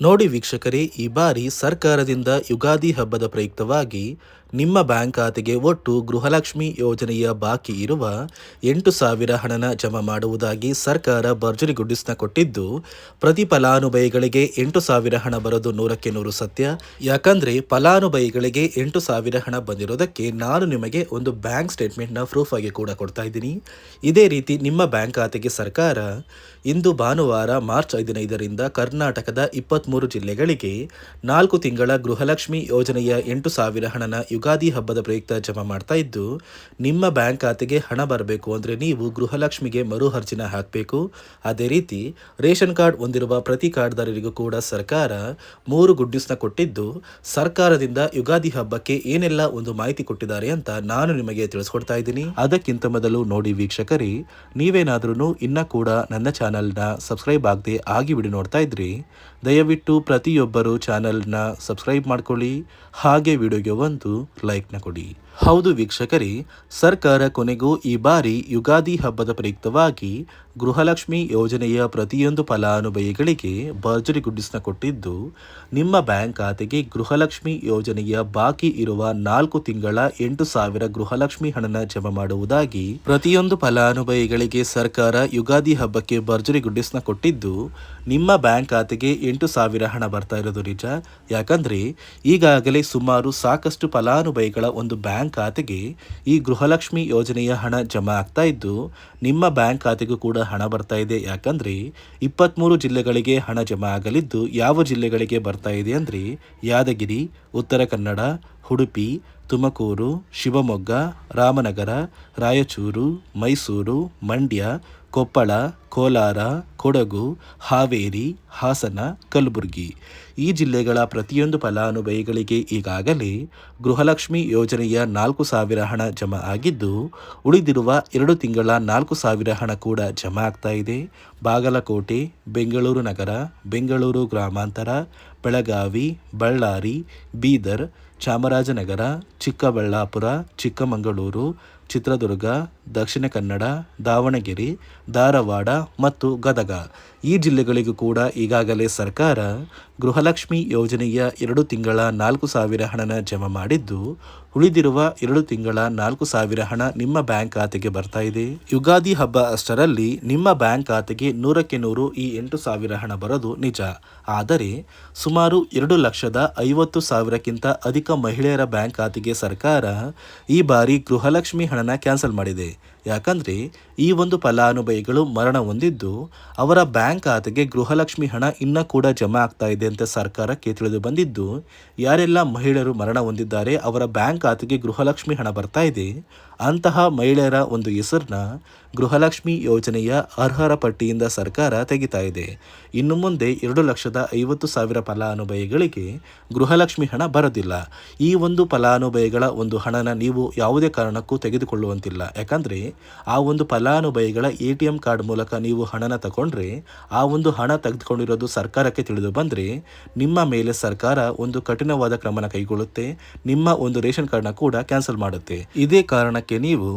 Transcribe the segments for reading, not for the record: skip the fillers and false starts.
ನೋಡಿ ವೀಕ್ಷಕರೇ, ಈ ಬಾರಿ ಸರ್ಕಾರದಿಂದ ಯುಗಾದಿ ಹಬ್ಬದ ಪ್ರಯುಕ್ತವಾಗಿ ನಿಮ್ಮ ಬ್ಯಾಂಕ್ ಖಾತೆಗೆ ಒಟ್ಟು ಗೃಹಲಕ್ಷ್ಮಿ ಯೋಜನೆಯ ಬಾಕಿ ಇರುವ 8,000 ಹಣನ ಜಮಾ ಮಾಡುವುದಾಗಿ ಸರ್ಕಾರ ಭರ್ಜರಿ ಗುಡ್ಡಿಸ್ನ ಕೊಟ್ಟಿದ್ದು, ಪ್ರತಿ ಫಲಾನುಭವಿಗಳಿಗೆ 8,000 ಹಣ ಬರೋದು 100% ಸತ್ಯ. ಯಾಕಂದ್ರೆ ಫಲಾನುಭವಿಗಳಿಗೆ 8,000 ಹಣ ಬಂದಿರೋದಕ್ಕೆ ನಾನು ನಿಮಗೆ ಒಂದು ಬ್ಯಾಂಕ್ ಸ್ಟೇಟ್ಮೆಂಟ್ನ ಪ್ರೂಫ್ ಆಗಿ ಕೂಡ ಕೊಡ್ತಾ ಇದ್ದೀನಿ. ಇದೇ ರೀತಿ ನಿಮ್ಮ ಬ್ಯಾಂಕ್ ಖಾತೆಗೆ ಸರ್ಕಾರ ಇಂದು ಭಾನುವಾರ ಮಾರ್ಚ್ 15ರಿಂದ ಕರ್ನಾಟಕದ 23 ಜಿಲ್ಲೆಗಳಿಗೆ 4 ತಿಂಗಳ ಗೃಹಲಕ್ಷ್ಮಿ ಯೋಜನೆಯ 8,000 ಹಣನ ಯುಗಾದಿ ಹಬ್ಬದ ಪ್ರಯುಕ್ತ ಜಮಾ ಮಾಡ್ತಾ ಇದ್ದು, ನಿಮ್ಮ ಬ್ಯಾಂಕ್ ಖಾತೆಗೆ ಹಣ ಬರಬೇಕು ಅಂದರೆ ನೀವು ಗೃಹಲಕ್ಷ್ಮಿಗೆ ಮರು ಅರ್ಜಿನ ಹಾಕಬೇಕು. ಅದೇ ರೀತಿ ರೇಷನ್ ಕಾರ್ಡ್ ಹೊಂದಿರುವ ಪ್ರತಿ ಕಾರ್ಡ್ದಾರರಿಗೂ ಕೂಡ ಸರ್ಕಾರ 3 ಗುಡ್ ನ್ಯೂಸ್ನ ಕೊಟ್ಟಿದ್ದು, ಸರ್ಕಾರದಿಂದ ಯುಗಾದಿ ಹಬ್ಬಕ್ಕೆ ಏನೆಲ್ಲ ಒಂದು ಮಾಹಿತಿ ಕೊಟ್ಟಿದ್ದಾರೆ ಅಂತ ನಾನು ನಿಮಗೆ ತಿಳಿಸ್ಕೊಡ್ತಾ ಇದ್ದೀನಿ. ಅದಕ್ಕಿಂತ ಮೊದಲು ನೋಡಿ ವೀಕ್ಷಕರೇ, ನೀವೇನಾದ್ರೂ ಇನ್ನ ಕೂಡ ನನ್ನ ಚಾನಲ್ನ ಸಬ್ಸ್ಕ್ರೈಬ್ ಆಗದೆ ಆಗಿ ವಿಡಿಯೋ ನೋಡ್ತಾ ಇದ್ರಿ, ದಯವಿಟ್ಟು ಪ್ರತಿಯೊಬ್ಬರು ಚಾನಲ್ನ ಸಬ್ಸ್ಕ್ರೈಬ್ ಮಾಡ್ಕೊಳ್ಳಿ, ಹಾಗೆ ವಿಡಿಯೋಗೆ ಒಂದು ಲೈಕ್ನ ಕೊಡಿ. ಹೌದು ವೀಕ್ಷಕರೇ, ಸರ್ಕಾರ ಕೊನೆಗೂ ಈ ಬಾರಿ ಯುಗಾದಿ ಹಬ್ಬದ ಪ್ರಯುಕ್ತವಾಗಿ ಗೃಹಲಕ್ಷ್ಮಿ ಯೋಜನೆಯ ಪ್ರತಿಯೊಂದು ಫಲಾನುಭವಿಗಳಿಗೆ ಭರ್ಜರಿ ಗುಡ್ಡಿಸ್ನ ಕೊಟ್ಟಿದ್ದು, ನಿಮ್ಮ ಬ್ಯಾಂಕ್ ಖಾತೆಗೆ ಗೃಹಲಕ್ಷ್ಮಿ ಯೋಜನೆಯ ಬಾಕಿ ಇರುವ 4 ತಿಂಗಳ 8,000 ಗೃಹಲಕ್ಷ್ಮಿ ಹಣನ ಜಮಾ ಮಾಡುವುದಾಗಿ ಪ್ರತಿಯೊಂದು ಫಲಾನುಭವಿಗಳಿಗೆ ಸರ್ಕಾರ ಯುಗಾದಿ ಹಬ್ಬಕ್ಕೆ ಭರ್ಜರಿ ಗುಡ್ಡಿಸ್ನ ಕೊಟ್ಟಿದ್ದು, ನಿಮ್ಮ ಬ್ಯಾಂಕ್ ಖಾತೆಗೆ 8,000 ಹಣ ಬರ್ತಾ ಇರೋದು ನಿಜ. ಯಾಕಂದ್ರೆ ಈಗಾಗಲೇ ಸುಮಾರು ಸಾಕಷ್ಟು ಫಲಾನುಭವಿಗಳ ಒಂದು ಬ್ಯಾಂಕ್ ಖಾತೆಗೆ ಈ ಗೃಹಲಕ್ಷ್ಮಿ ಯೋಜನೆಯ ಹಣ ಜಮಾ ಆಗ್ತಾ ಇದ್ದು, ನಿಮ್ಮ ಬ್ಯಾಂಕ್ ಖಾತೆಗೂ ಕೂಡ ಹಣ ಬರ್ತಾ ಇದೆ. ಯಾಕಂದ್ರೆ 23 ಜಿಲ್ಲೆಗಳಿಗೆ ಹಣ ಜಮಾ ಆಗಲಿದ್ದು, ಯಾವ ಜಿಲ್ಲೆಗಳಿಗೆ ಬರ್ತಾ ಇದೆ ಅಂದ್ರೆ ಯಾದಗಿರಿ, ಉತ್ತರ ಕನ್ನಡ, ಉಡುಪಿ, ತುಮಕೂರು, ಶಿವಮೊಗ್ಗ, ರಾಮನಗರ, ರಾಯಚೂರು, ಮೈಸೂರು, ಮಂಡ್ಯ, ಕೊಪ್ಪಳ, ಕೋಲಾರ, ಕೊಡಗು, ಹಾವೇರಿ, ಹಾಸನ, ಕಲಬುರಗಿ ಈ ಜಿಲ್ಲೆಗಳ ಪ್ರತಿಯೊಂದು ಫಲಾನುಭವಿಗಳಿಗೆ ಈಗಾಗಲೇ ಗೃಹಲಕ್ಷ್ಮಿ ಯೋಜನೆಯ 4,000 ಹಣ ಜಮಾ ಆಗಿದ್ದು, ಉಳಿದಿರುವ 2 ತಿಂಗಳ 4,000 ಹಣ ಕೂಡ ಜಮಾ ಆಗ್ತಾ ಇದೆ. ಬಾಗಲಕೋಟೆ, ಬೆಂಗಳೂರು ನಗರ, ಬೆಂಗಳೂರು ಗ್ರಾಮಾಂತರ, ಬೆಳಗಾವಿ, ಬಳ್ಳಾರಿ, ಬೀದರ್, ಚಾಮರಾಜನಗರ, ಚಿಕ್ಕಬಳ್ಳಾಪುರ, ಚಿಕ್ಕಮಗಳೂರು, ಚಿತ್ರದುರ್ಗ, ದಕ್ಷಿಣ ಕನ್ನಡ, ದಾವಣಗೆರೆ, ಧಾರವಾಡ ಮತ್ತು ಗದಗ ಈ ಜಿಲ್ಲೆಗಳಿಗೂ ಕೂಡ ಈಗಾಗಲೇ ಸರ್ಕಾರ ಗೃಹಲಕ್ಷ್ಮಿ ಯೋಜನೆಯ 2 ತಿಂಗಳ 4,000 ಹಣನ ಜಮಾ ಮಾಡಿದ್ದು, ಉಳಿದಿರುವ 2 ತಿಂಗಳ 4,000 ಹಣ ನಿಮ್ಮ ಬ್ಯಾಂಕ್ ಖಾತೆಗೆ ಬರ್ತಾ ಇದೆ. ಯುಗಾದಿ ಹಬ್ಬ ಅಷ್ಟರಲ್ಲಿ ನಿಮ್ಮ ಬ್ಯಾಂಕ್ ಖಾತೆಗೆ 100ಕ್ಕೆ 100 ಈ 8,000 ಹಣ ಬರೋದು ನಿಜ. ಆದರೆ ಸುಮಾರು 2,50,000ಕ್ಕಿಂತ ಅಧಿಕ ಮಹಿಳೆಯರ ಬ್ಯಾಂಕ್ ಖಾತೆಗೆ ಸರ್ಕಾರ ಈ ಬಾರಿ ಗೃಹಲಕ್ಷ್ಮಿ ಹಣನ ಕ್ಯಾನ್ಸಲ್ ಮಾಡಿದೆ. ಯಾಕಂದ್ರೆ ಈ ಒಂದು ಫಲಾನುಭವಿಗಳು ಮರಣ ಹೊಂದಿದ್ದು, ಅವರ ಬ್ಯಾಂಕ್ ಖಾತೆಗೆ ಗೃಹಲಕ್ಷ್ಮಿ ಹಣ ಇನ್ನ ಕೂಡ ಜಮಾ ಆಗ್ತಾ ಇದೆ ಅಂತ ಸರ್ಕಾರಕ್ಕೆ ತಿಳಿದು ಬಂದಿದ್ದು, ಯಾರೆಲ್ಲ ಮಹಿಳೆಯರು ಮರಣ ಹೊಂದಿದ್ದಾರೆ ಅವರ ಬ್ಯಾಂಕ್ ಖಾತೆಗೆ ಗೃಹಲಕ್ಷ್ಮಿ ಹಣ ಬರ್ತಾ ಇದೆ, ಅಂತಹ ಮಹಿಳೆಯರ ಒಂದು ಹೆಸರನ್ನ ಗೃಹಲಕ್ಷ್ಮಿ ಯೋಜನೆಯ ಅರ್ಹರ ಪಟ್ಟಿಯಿಂದ ಸರ್ಕಾರ ತೆಗಿತಾ ಇದೆ. ಇನ್ನು ಮುಂದೆ 2,50,000 ಫಲಾನುಭವಿಗಳಿಗೆ ಗೃಹಲಕ್ಷ್ಮಿ ಹಣ ಬರೋದಿಲ್ಲ. ಈ ಒಂದು ಫಲಾನುಭವಿಗಳ ಒಂದು ಹಣನ ನೀವು ಯಾವುದೇ ಕಾರಣಕ್ಕೂ ತೆಗೆದುಕೊಳ್ಳುವಂತಿಲ್ಲ. ಯಾಕಂದ್ರೆ ಆ ಒಂದು ಫಲಾನುಭವಿಗಳ ATM ಕಾರ್ಡ್ ಮೂಲಕ ನೀವು ಹಣನ ತಗೊಂಡ್ರೆ, ಆ ಒಂದು ಹಣ ತೆಗೆದುಕೊಂಡಿರೋದು ಸರ್ಕಾರಕ್ಕೆ ತಿಳಿದು ಬಂದ್ರೆ ನಿಮ್ಮ ಮೇಲೆ ಸರ್ಕಾರ ಒಂದು ಕಠಿಣವಾದ ಕ್ರಮನ ಕೈಗೊಳ್ಳುತ್ತೆ. ನಿಮ್ಮ ಒಂದು ರೇಷನ್ ಕಾರ್ಡ್ನ ಕೂಡ ಕ್ಯಾನ್ಸಲ್ ಮಾಡುತ್ತೆ. ಇದೇ ಕಾರಣಕ್ಕೆ ನೀವು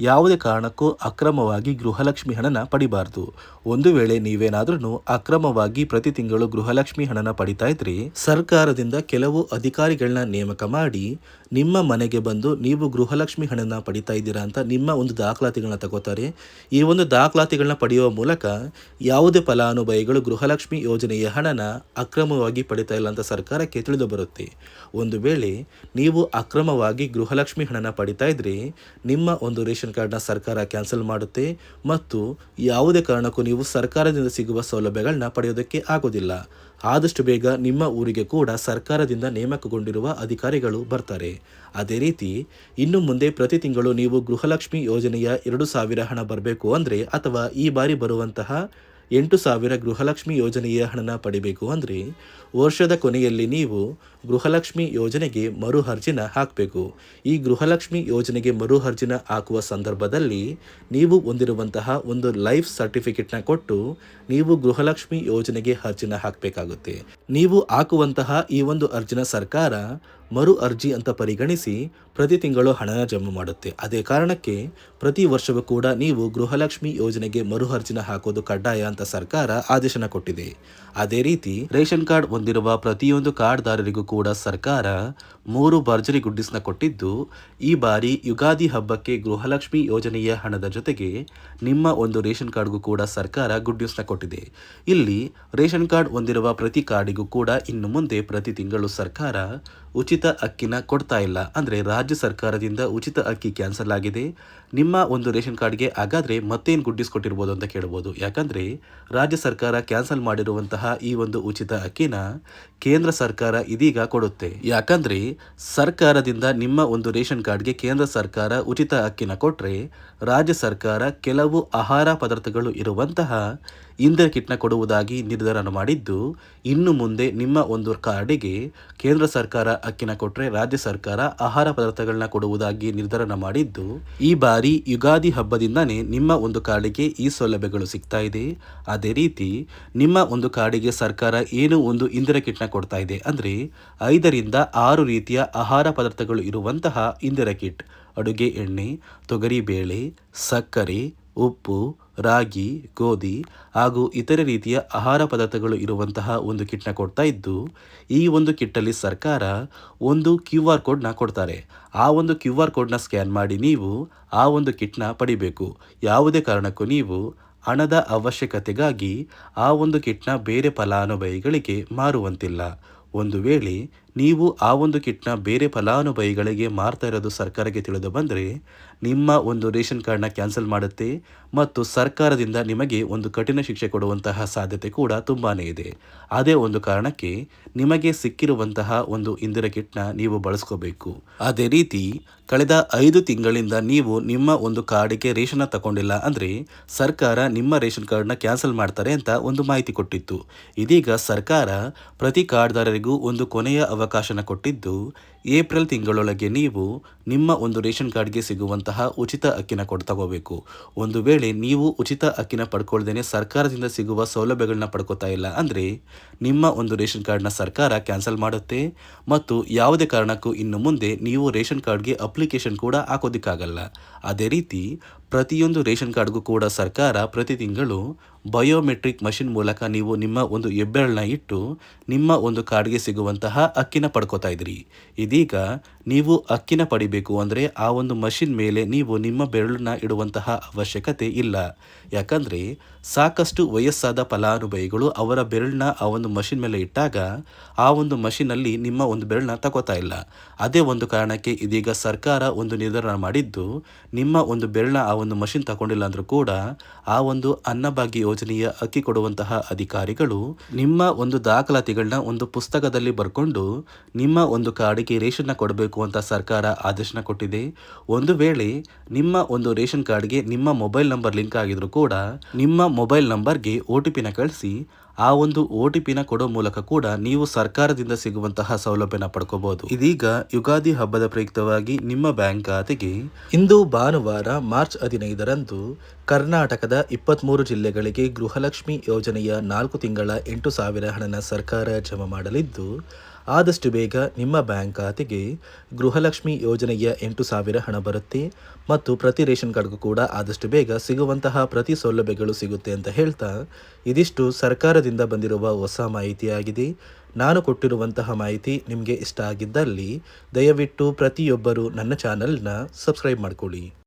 ಯಾವುದೇ ಕಾರಣಕ್ಕೂ ಅಕ್ರಮವಾಗಿ ಗೃಹಲಕ್ಷ್ಮಿ ಹಣನ ಪಡಿಬಾರದು. ಒಂದು ವೇಳೆ ನೀವೇನಾದ್ರೂ ಅಕ್ರಮವಾಗಿ ಪ್ರತಿ ತಿಂಗಳು ಗೃಹಲಕ್ಷ್ಮಿ ಹಣನ ಪಡಿತಾ ಇದ್ರೆ, ಸರ್ಕಾರದಿಂದ ಕೆಲವು ಅಧಿಕಾರಿಗಳನ್ನ ನೇಮಕ ಮಾಡಿ ನಿಮ್ಮ ಮನೆಗೆ ಬಂದು ನೀವು ಗೃಹಲಕ್ಷ್ಮಿ ಹಣನ ಪಡಿತಾ ಇದ್ದೀರಾ ಅಂತ ನಿಮ್ಮ ಒಂದು ದಾಖಲಾತಿಗಳನ್ನ ತಗೋತಾರೆ. ಈ ಒಂದು ದಾಖಲಾತಿಗಳನ್ನ ಪಡೆಯುವ ಮೂಲಕ ಯಾವುದೇ ಫಲಾನುಭವಿಗಳು ಗೃಹಲಕ್ಷ್ಮಿ ಯೋಜನೆಯ ಹಣನ ಅಕ್ರಮವಾಗಿ ಪಡಿತಾ ಇಲ್ಲ ಅಂತ ಸರ್ಕಾರಕ್ಕೆ ತಿಳಿದು ಬರುತ್ತೆ. ಒಂದು ವೇಳೆ ನೀವು ಅಕ್ರಮವಾಗಿ ಗೃಹಲಕ್ಷ್ಮಿ ಹಣನ ಪಡಿತಾ ಇದ್ರೆ, ನಿಮ್ಮ ಒಂದು ರೇಷನ್ ಕಾರ್ಡ್ನ ಸರ್ಕಾರ ಕ್ಯಾನ್ಸಲ್ ಮಾಡುತ್ತೆ ಮತ್ತು ಯಾವುದೇ ಕಾರಣಕ್ಕೂ ನೀವು ಸರ್ಕಾರದಿಂದ ಸಿಗುವ ಸೌಲಭ್ಯಗಳನ್ನ ಪಡೆಯೋದಕ್ಕೆ ಆಗೋದಿಲ್ಲ. ಆದಷ್ಟು ಬೇಗ ನಿಮ್ಮ ಊರಿಗೆ ಕೂಡ ಸರ್ಕಾರದಿಂದ ನೇಮಕಗೊಂಡಿರುವ ಅಧಿಕಾರಿಗಳು ಬರ್ತಾರೆ. ಅದೇ ರೀತಿ ಇನ್ನು ಮುಂದೆ ಪ್ರತಿ ತಿಂಗಳು ನೀವು ಗೃಹಲಕ್ಷ್ಮಿ ಯೋಜನೆಯ 2,000 ಹಣ ಬರಬೇಕು ಅಂದರೆ, ಅಥವಾ ಈ ಬಾರಿ ಬರುವಂತಹ 8,000 ಗೃಹಲಕ್ಷ್ಮಿ ಯೋಜನೆಯ ಹಣನ ಪಡಿಬೇಕು ಅಂದರೆ, ವರ್ಷದ ಕೊನೆಯಲ್ಲಿ ನೀವು ಗೃಹಲಕ್ಷ್ಮಿ ಯೋಜನೆಗೆ ಮರು ಅರ್ಜಿನ ಹಾಕಬೇಕು. ಈ ಗೃಹಲಕ್ಷ್ಮಿ ಯೋಜನೆಗೆ ಮರು ಅರ್ಜಿನ ಹಾಕುವ ಸಂದರ್ಭದಲ್ಲಿ ನೀವು ಹೊಂದಿರುವಂತಹ ಒಂದು ಲೈಫ್ ಸರ್ಟಿಫಿಕೇಟ್ನ ಕೊಟ್ಟು ನೀವು ಗೃಹಲಕ್ಷ್ಮಿ ಯೋಜನೆಗೆ ಅರ್ಜಿನ ಹಾಕಬೇಕಾಗುತ್ತೆ. ನೀವು ಹಾಕುವಂತಹ ಈ ಒಂದು ಅರ್ಜಿನ ಸರ್ಕಾರ ಮರು ಅರ್ಜಿ ಅಂತ ಪರಿಗಣಿಸಿ ಪ್ರತಿ ತಿಂಗಳು ಹಣನ ಜಮಾ ಮಾಡುತ್ತೆ. ಅದೇ ಕಾರಣಕ್ಕೆ ಪ್ರತಿ ವರ್ಷವೂ ಕೂಡ ನೀವು ಗೃಹಲಕ್ಷ್ಮಿ ಯೋಜನೆಗೆ ಮರು ಅರ್ಜಿನ ಹಾಕೋದು ಕಡ್ಡಾಯ ಅಂತ ಸರ್ಕಾರ ಆದೇಶನ ಕೊಟ್ಟಿದೆ. ಅದೇ ರೀತಿ ರೇಷನ್ ಕಾರ್ಡ್ ಹೊಂದಿರುವ ಪ್ರತಿಯೊಂದು ಕಾರ್ಡ್ದಾರರಿಗೂ ಕೂಡ ಸರ್ಕಾರ 3 ಭರ್ಜರಿ ಗುಡ್ಡಿಸ್ನ ಕೊಟ್ಟಿದ್ದು, ಈ ಬಾರಿ ಯುಗಾದಿ ಹಬ್ಬಕ್ಕೆ ಗೃಹಲಕ್ಷ್ಮಿ ಯೋಜನೆಯ ಹಣದ ಜೊತೆಗೆ ನಿಮ್ಮ ಒಂದು ರೇಷನ್ ಕಾರ್ಡ್ಗೂ ಕೂಡ ಸರ್ಕಾರ ಗುಡ್ ನ್ಯೂಸ್ನ ಕೊಟ್ಟಿದೆ. ಇಲ್ಲಿ ರೇಷನ್ ಕಾರ್ಡ್ ಹೊಂದಿರುವ ಪ್ರತಿ ಕಾರ್ಡಿಗೂ ಕೂಡ ಇನ್ನು ಮುಂದೆ ಪ್ರತಿ ತಿಂಗಳು ಸರ್ಕಾರ ಉಚಿತ ಅಕ್ಕಿನ ಕೊಡ್ತಾ ಇಲ್ಲ. ಅಂದರೆ ರಾಜ್ಯ ಸರ್ಕಾರದಿಂದ ಉಚಿತ ಅಕ್ಕಿ ಕ್ಯಾನ್ಸಲ್ ಆಗಿದೆ. ನಿಮ್ಮ ಒಂದು ರೇಷನ್ ಕಾರ್ಡ್ಗೆ ಹಾಗಾದರೆ ಮತ್ತೇನು ಗುಡ್ಡಿಸ್ ಕೊಟ್ಟಿರ್ಬೋದು ಅಂತ ಕೇಳ್ಬೋದು. ಯಾಕಂದರೆ ರಾಜ್ಯ ಸರ್ಕಾರ ಕ್ಯಾನ್ಸಲ್ ಮಾಡಿರುವಂತಹ ಈ ಒಂದು ಉಚಿತ ಅಕ್ಕಿನ ಕೇಂದ್ರ ಸರ್ಕಾರ ಇದೀಗ ಕೊಡುತ್ತೆ. ಯಾಕಂದರೆ ಸರ್ಕಾರದಿಂದ ನಿಮ್ಮ ಒಂದು ರೇಷನ್ ಕಾರ್ಡ್ಗೆ ಕೇಂದ್ರ ಸರ್ಕಾರ ಉಚಿತ ಅಕ್ಕಿನ ಕೊಟ್ಟರೆ ರಾಜ್ಯ ಸರ್ಕಾರ ಕೆಲವು ಆಹಾರ ಪದಾರ್ಥಗಳು ಇರುವಂತಹ ಇಂದಿರಾ ಕಿಟ್ನ ಕೊಡುವುದಾಗಿ ನಿರ್ಧಾರ ಮಾಡಿದ್ದು, ಇನ್ನು ಮುಂದೆ ನಿಮ್ಮ ಒಂದು ಕಾರ್ಡಿಗೆ ಕೇಂದ್ರ ಸರ್ಕಾರ ಅಕ್ಕಿನ ಕೊಟ್ಟರೆ ರಾಜ್ಯ ಸರ್ಕಾರ ಆಹಾರ ಪದಾರ್ಥಗಳನ್ನ ಕೊಡುವುದಾಗಿ ನಿರ್ಧಾರ ಮಾಡಿದ್ದು, ಈ ಬಾರಿ ಯುಗಾದಿ ಹಬ್ಬದಿಂದನೇ ನಿಮ್ಮ ಒಂದು ಕಾರ್ಡಿಗೆ ಈ ಸೌಲಭ್ಯಗಳು ಸಿಗ್ತಾ ಇದೆ. ಅದೇ ರೀತಿ ನಿಮ್ಮ ಒಂದು ಕಾರ್ಡಿಗೆ ಸರ್ಕಾರ ಏನು ಒಂದು ಇಂದಿರಾ ಕಿಟ್ನ ಕೊಡ್ತಾ ಇದೆ ಅಂದರೆ 5ರಿಂದ 6 ರೀತಿಯ ಆಹಾರ ಪದಾರ್ಥಗಳು ಇರುವಂತಹ ಇಂದಿರಾ ಕಿಟ್, ಅಡುಗೆ ಎಣ್ಣೆ, ತೊಗರಿ ಬೇಳೆ, ಸಕ್ಕರೆ, ಉಪ್ಪು, ರಾಗಿ, ಗೋಧಿ ಹಾಗೂ ಇತರೆ ರೀತಿಯ ಆಹಾರ ಪದಾರ್ಥಗಳು ಇರುವಂತಹ ಒಂದು ಕಿಟ್ನ ಕೊಡ್ತಾ ಇದ್ದು, ಈ ಒಂದು ಕಿಟ್ಟಲ್ಲಿ ಸರ್ಕಾರ ಒಂದು QR ಕೋಡ್ನ ಕೊಡ್ತಾರೆ. ಆ ಒಂದು QR ಕೋಡ್ನ ಸ್ಕ್ಯಾನ್ ಮಾಡಿ ನೀವು ಆ ಒಂದು ಕಿಟ್ನ ಪಡಿಬೇಕು. ಯಾವುದೇ ಕಾರಣಕ್ಕೂ ನೀವು ಹಣದ ಅವಶ್ಯಕತೆಗಾಗಿ ಆ ಒಂದು ಕಿಟ್ನ ಬೇರೆ ಫಲಾನುಭವಿಗಳಿಗೆ ಮಾರುವಂತಿಲ್ಲ. ಒಂದು ವೇಳೆ ನೀವು ಆ ಒಂದು ಕಿಟ್ನ ಬೇರೆ ಫಲಾನುಭವಿಗಳಿಗೆ ಮಾರ್ತಾ ಇರೋದು ಸರ್ಕಾರಕ್ಕೆ ತಿಳಿದು ಬಂದರೆ ನಿಮ್ಮ ಒಂದು ರೇಷನ್ ಕಾರ್ಡ್ನ ಕ್ಯಾನ್ಸಲ್ ಮಾಡುತ್ತೆ ಮತ್ತು ಸರ್ಕಾರದಿಂದ ನಿಮಗೆ ಒಂದು ಕಠಿಣ ಶಿಕ್ಷೆ ಕೊಡುವಂತಹ ಸಾಧ್ಯತೆ ಕೂಡ ತುಂಬಾ ಇದೆ. ಅದೇ ಒಂದು ಕಾರಣಕ್ಕೆ ನಿಮಗೆ ಸಿಕ್ಕಿರುವಂತಹ ಒಂದು ಇಂದಿರಾ ಕಿಟ್ನ ನೀವು ಬಳಸ್ಕೋಬೇಕು. ಅದೇ ರೀತಿ ಕಳೆದ 5 ತಿಂಗಳಿಂದ ನೀವು ನಿಮ್ಮ ಒಂದು ಕಾರ್ಡಿಗೆ ರೇಷನ್ನ ತಗೊಂಡಿಲ್ಲ ಅಂದರೆ ಸರ್ಕಾರ ನಿಮ್ಮ ರೇಷನ್ ಕಾರ್ಡ್ನ ಕ್ಯಾನ್ಸಲ್ ಮಾಡ್ತಾರೆ ಅಂತ ಒಂದು ಮಾಹಿತಿ ಕೊಟ್ಟಿತ್ತು. ಇದೀಗ ಸರ್ಕಾರ ಪ್ರತಿ ಕಾರ್ಡ್ದಾರರಿಗೂ ಒಂದು ಕೊನೆಯ ಅವಕಾಶನ ಕೊಟ್ಟಿದ್ದು, ಏಪ್ರಿಲ್ ತಿಂಗಳೊಳಗೆ ನೀವು ನಿಮ್ಮ ಒಂದು ರೇಷನ್ ಕಾರ್ಡ್ಗೆ ಸಿಗುವಂತಹ ಉಚಿತ ಅಕ್ಕಿನ ತಗೋಬೇಕು. ಒಂದು ವೇಳೆ ನೀವು ಉಚಿತ ಅಕ್ಕಿನ ಪಡ್ಕೊಳ್ದೇನೆ ಸರ್ಕಾರದಿಂದ ಸಿಗುವ ಸೌಲಭ್ಯಗಳನ್ನ ಪಡ್ಕೋತಾ ಇಲ್ಲ ಅಂದರೆ ನಿಮ್ಮ ಒಂದು ರೇಷನ್ ಕಾರ್ಡ್ನ ಸರ್ಕಾರ ಕ್ಯಾನ್ಸಲ್ ಮಾಡುತ್ತೆ ಮತ್ತು ಯಾವುದೇ ಕಾರಣಕ್ಕೂ ಇನ್ನು ಮುಂದೆ ನೀವು ರೇಷನ್ ಕಾರ್ಡ್ಗೆ ಅಪ್ಲಿಕೇಶನ್ ಕೂಡ ಹಾಕೋದಕ್ಕಾಗಲ್ಲ. ಅದೇ ರೀತಿ ಪ್ರತಿಯೊಂದು ರೇಷನ್ ಕಾರ್ಡ್ಗೂ ಕೂಡ ಸರ್ಕಾರ ಪ್ರತಿ ತಿಂಗಳು ಬಯೋಮೆಟ್ರಿಕ್ ಮಷಿನ್ ಮೂಲಕ ನೀವು ನಿಮ್ಮ ಒಂದು ಹೆಬ್ಬೆರಳನ್ನ ಇಟ್ಟು ನಿಮ್ಮ ಒಂದು ಕಾರ್ಡ್ಗೆ ಸಿಗುವಂತಹ ಅಕ್ಕಿನ ಪಡ್ಕೋತಾ ಇದ್ರಿ. ಇದೀಗ ನೀವು ಅಕ್ಕಿನ ಪಡಿಬೇಕು ಅಂದರೆ ಆ ಒಂದು ಮಷಿನ್ ಮೇಲೆ ನೀವು ನಿಮ್ಮ ಬೆರಳನ್ನ ಇಡುವಂತಹ ಅವಶ್ಯಕತೆ ಇಲ್ಲ. ಯಾಕಂದರೆ ಸಾಕಷ್ಟು ವಯಸ್ಸಾದ ಫಲಾನುಭವಿಗಳು ಅವರ ಬೆರಳನ್ನ ಆ ಒಂದು ಮಷಿನ್ ಮೇಲೆ ಇಟ್ಟಾಗ ಆ ಒಂದು ಮಷಿನಲ್ಲಿ ನಿಮ್ಮ ಒಂದು ಬೆರಳನ್ನ ತಗೋತಾ ಇಲ್ಲ. ಅದೇ ಒಂದು ಕಾರಣಕ್ಕೆ ಇದೀಗ ಸರ್ಕಾರ ಒಂದು ನಿರ್ಧಾರ ಮಾಡಿದ್ದು, ನಿಮ್ಮ ಒಂದು ಬೆರಳನ್ನ ಆ ಒಂದು ಮಷಿನ್ ತಗೊಂಡಿಲ್ಲ ಅಂದರೂ ಕೂಡ ಆ ಒಂದು ಅನ್ನಭಾಗ್ಯ ಯೋಜನೆಯ ಅಕ್ಕಿ ಕೊಡುವಂತಹ ಅಧಿಕಾರಿಗಳು ನಿಮ್ಮ ಒಂದು ದಾಖಲಾತಿಗಳನ್ನ ಒಂದು ಪುಸ್ತಕದಲ್ಲಿ ಬರ್ಕೊಂಡು ನಿಮ್ಮ ಒಂದು ಕಾರ್ಡಿಗೆ ರೇಷನ್ನ ಕೊಡಬೇಕು ಅಂತ ಸರ್ಕಾರ ಆದೇಶನ ಕೊಟ್ಟಿದೆ. ಒಂದು ವೇಳೆ ನಿಮ್ಮ ಒಂದು ರೇಷನ್ ಕಾರ್ಡ್ಗೆ ನಿಮ್ಮ ಮೊಬೈಲ್ ನಂಬರ್ ಲಿಂಕ್ ಆಗಿದ್ರು ಕೂಡ ನಿಮ್ಮ ಮೊಬೈಲ್ ನಂಬರ್ಗೆ OTP ಕಳಿಸಿ ಆ ಒಂದು OTP ಕೊಡೋ ಮೂಲಕ ಕೂಡ ನೀವು ಸರ್ಕಾರದಿಂದ ಸಿಗುವಂತಹ ಸೌಲಭ್ಯನ ಪಡ್ಕೋಬಹುದು. ಇದೀಗ ಯುಗಾದಿ ಹಬ್ಬದ ಪ್ರಯುಕ್ತವಾಗಿ ನಿಮ್ಮ ಬ್ಯಾಂಕ್ ಖಾತೆಗೆ ಇಂದು ಭಾನುವಾರ ಮಾರ್ಚ್ 15ರಂದು ಕರ್ನಾಟಕದ 23 ಜಿಲ್ಲೆಗಳಿಗೆ ಗೃಹಲಕ್ಷ್ಮಿ ಯೋಜನೆಯ 4 ತಿಂಗಳ 8,000 ಹಣನ ಸರ್ಕಾರ ಜಮಾ ಮಾಡಲಿದ್ದು, ಆದಷ್ಟು ಬೇಗ ನಿಮ್ಮ ಬ್ಯಾಂಕ್ ಖಾತೆಗೆ ಗೃಹಲಕ್ಷ್ಮಿ ಯೋಜನೆಯ 8,000 ಹಣ ಬರುತ್ತೆ ಮತ್ತು ಪ್ರತಿ ರೇಷನ್ ಕಾರ್ಡ್ಗೂ ಕೂಡ ಆದಷ್ಟು ಬೇಗ ಸಿಗುವಂತಹ ಪ್ರತಿ ಸೌಲಭ್ಯಗಳು ಸಿಗುತ್ತೆ ಅಂತ ಹೇಳ್ತಾ, ಇದಿಷ್ಟು ಸರ್ಕಾರದಿಂದ ಬಂದಿರುವ ಹೊಸ ಮಾಹಿತಿಯಾಗಿದೆ. ನಾನು ಕೊಟ್ಟಿರುವಂತಹ ಮಾಹಿತಿ ನಿಮಗೆ ಇಷ್ಟ ಆಗಿದ್ದಲ್ಲಿ ದಯವಿಟ್ಟು ಪ್ರತಿಯೊಬ್ಬರು ನನ್ನ ಚಾನಲ್ನ ಸಬ್ಸ್ಕ್ರೈಬ್ ಮಾಡ್ಕೊಳ್ಳಿ.